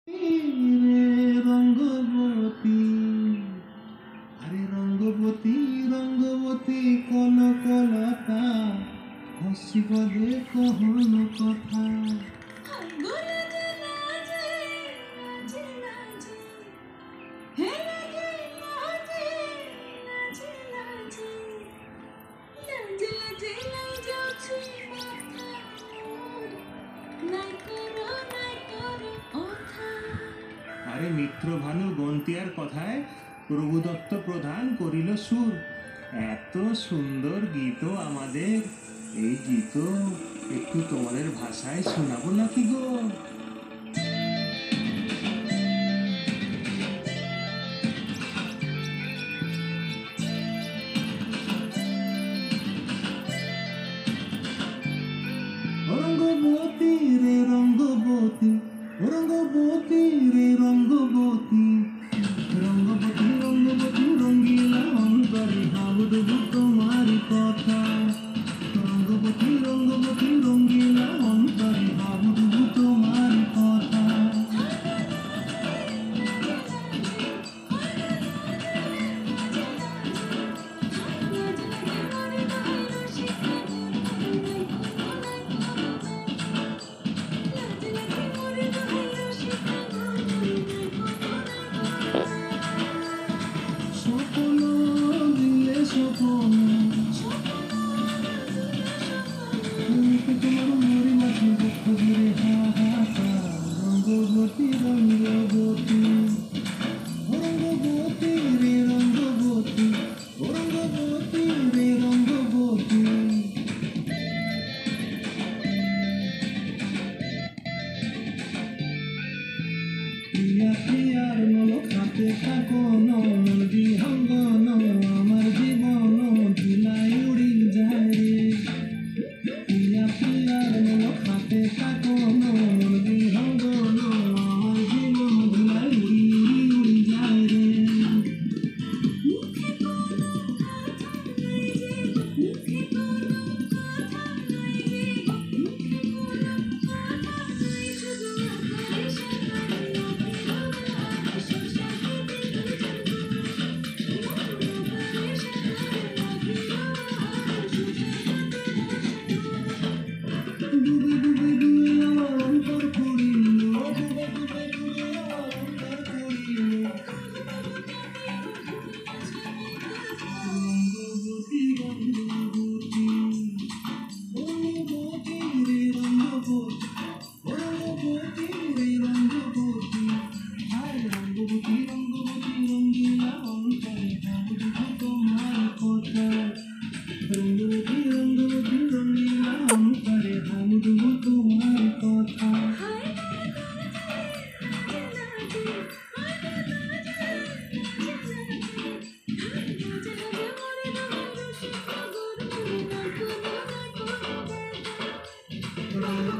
রে রঙ্গবতী, আরে রঙ্গবতী রঙ্গবতী কনকলতা হসিব দে কহন কথা। আরে মিত্রভানু গন্তিয়ার কথায় প্রভুদত্ত প্রধান করিল সুর। এত সুন্দর গীত আমাদের, এই গীত একটু তোমাদের ভাষায় শোনাবো নাকি গো? রঙ্গবতী রে রঙ্গবতী, রঙ্গবতী রে রঙ্গবতী, রঙ্গবতী রঙ্গবতী রঙ্গিলা অন্তরে ভাবুদবু তোমারি কথা। রঙ্গবতী রঙ্গবতী রঙ্গিলা অন্তরে ভাবুদবু তোমারি কথা। স্বপ্ন দিলে স্বপ্ন, তোমার মরি মাঝে দুঃখ ঘিরে হাহাকার। রঙ্গবতী রঙ্গবতী, রঙ্গবতী রে রঙ্গবতী, রঙ্গবতী রে রঙ্গবতী। প্রিয়া প্রিয়ার মন খাতে থাকো মন বিহঙ্গন, আমার জীবন ধুলাই উড়ি যায় রে। প্রিয়া প্রিয়ার মন খাতে থাকো মন বিহঙ্গন, আমার জীবন ধুলাই উড়ি উড়ি উড়ি যায় রে। ডুবে ডুবে ডুবে আমার অন্তর পুরিল, ডুবে ডুবে ডুবে আমার অন্তর পুরিল। রঙ্গবতী রঙ্গবতী, রঙ্গবতী রে রঙ্গবতী, রঙ্গবতী রে রঙ্গবতী। হায় রঙ্গবতী রঙ্গবতী রঙ্গিলা অন্তরে ভাবুদবু তোমার কথা। রঙ্গবতী রঙ্গবতী রঙ্গিলা অন্তরে ভাবুদবু তোমার কথা। রঙ্গবতী